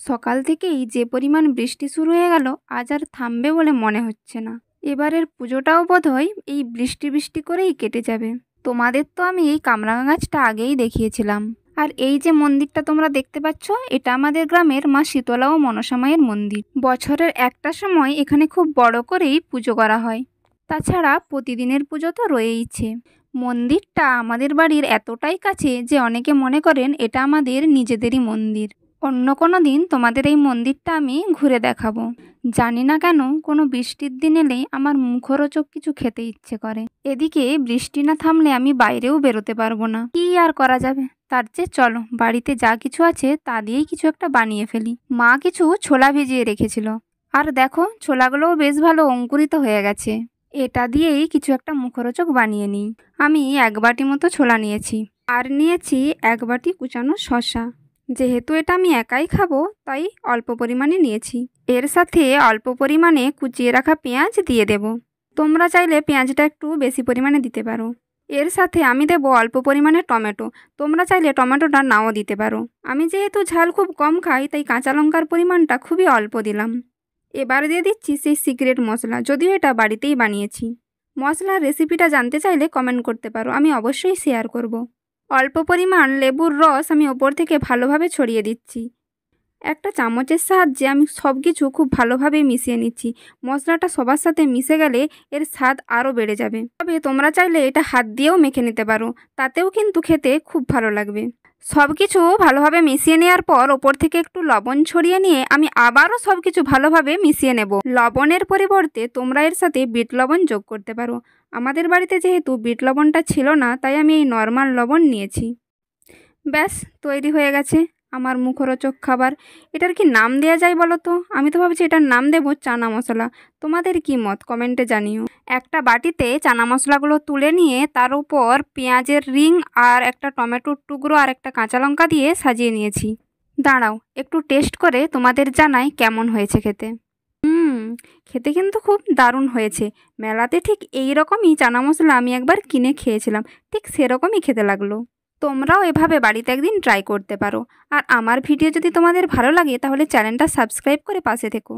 সকাল থেকেই যে পরিমাণ বৃষ্টি শুরু হয়ে গেল, আজ আর থামবে বলে মনে হচ্ছে না। এবারের পুজোটাও বোধহয় এই বৃষ্টি বৃষ্টি করেই কেটে যাবে। তোমাদের তো আমি এই কামরাঙা গাছটা আগেই দেখিয়েছিলাম। আর এই যে মন্দিরটা তোমরা দেখতে পাচ্ছ, এটা আমাদের গ্রামের মা শীতলা ও মনসা মায়ের মন্দির। বছরের একটা সময় এখানে খুব বড় করেই পুজো করা হয়। তাছাড়া প্রতিদিনের পুজো তো রয়েইছে। মন্দিরটা আমাদের বাড়ির এতটাই কাছে যে অনেকে মনে করেন এটা আমাদের নিজেদেরই মন্দির। অন্য কোনো দিন তোমাদের এই মন্দিরটা আমি ঘুরে দেখাবো। জানি না কেন কোনো বৃষ্টির দিন এলেই আমার মুখরোচক কিছু খেতে ইচ্ছে করে। এদিকে বৃষ্টি না থামলে আমি বাইরেও বেরোতে পারবো না। কি আর করা যাবে, তার চেয়ে চলো বাড়িতে যা কিছু আছে তা দিয়েই কিছু একটা বানিয়ে ফেলি। মা কিছু ছোলা ভিজিয়ে রেখেছিল, আর দেখো ছোলাগুলোও বেশ ভালো অঙ্কুরিত হয়ে গেছে। এটা দিয়েই কিছু একটা মুখরোচক বানিয়ে নিই। আমি 1 বাটি মতো ছোলা নিয়েছি, আর নিয়েছি 1 বাটি কুচানো শসা। যেহেতু এটা আমি একাই খাবো তাই অল্প পরিমাণে নিয়েছি। এর সাথে অল্প পরিমাণে কুচিয়ে রাখা পেঁয়াজ দিয়ে দেব। তোমরা চাইলে পেঁয়াজটা একটু বেশি পরিমাণে দিতে পারো। এর সাথে আমি দেব অল্প পরিমাণে টমেটো। তোমরা চাইলে টমেটোটা নাও দিতে পারো। আমি যেহেতু ঝাল খুব কম খাই তাই কাঁচা লঙ্কার পরিমাণটা খুবই অল্প দিলাম। এবার দিয়ে দিচ্ছি সেই সিক্রেট মশলা, যদিও এটা বাড়িতেই বানিয়েছি। মশলার রেসিপিটা জানতে চাইলে কমেন্ট করতে পারো, আমি অবশ্যই শেয়ার করব। অল্প পরিমাণ লেবুর রস আমি ওপর থেকে ভালোভাবে ছড়িয়ে দিচ্ছি। একটা চামচের সাহায্যে আমি সব কিছু খুব ভালোভাবে মিশিয়ে নিচ্ছি। মশলাটা সবার সাথে মিশে গেলে এর স্বাদ আরও বেড়ে যাবে। তবে তোমরা চাইলে এটা হাত দিয়েও মেখে নিতে পারো, তাতেও কিন্তু খেতে খুব ভালো লাগবে। সব কিছু ভালোভাবে মিশিয়ে নেওয়ার পর ওপর থেকে একটু লবণ ছড়িয়ে নিয়ে আমি আবারও সব কিছু ভালোভাবে মিশিয়ে নেব। লবণের পরিবর্তে তোমরা এর সাথে বিট লবণ যোগ করতে পারো। আমাদের বাড়িতে যেহেতু বিট লবণটা ছিল না তাই আমি এই নর্মাল লবণ নিয়েছি। ব্যাস তৈরি হয়ে গেছে আমার মুখরোচক খাবার। এটার কি নাম দেওয়া যায় বলো তো? আমি তো ভাবছি এটার নাম দেবো চানা মশলা। তোমাদের কি মত কমেন্টে জানিও। একটা বাটিতে চানা মশলাগুলো তুলে নিয়ে তার উপর পেঁয়াজের রিং আর একটা টমেটোর টুকরো আর একটা কাঁচা লঙ্কা দিয়ে সাজিয়ে নিয়েছি। দাঁড়াও একটু টেস্ট করে তোমাদের জানাই কেমন হয়েছে খেতে। খেতে কিন্তু খুব দারুণ হয়েছে। মেলাতে ঠিক এই রকমই চানা মশলা আমি একবার কিনে খেয়েছিলাম, ঠিক সেরকমই খেতে লাগলো। তোমরাও এভাবে বাড়িতে একদিন ট্রাই করতে পারো। আর আমার ভিডিও যদি তোমাদের ভালো লাগে তাহলে চ্যানেলটা সাবস্ক্রাইব করে পাশে থেকো।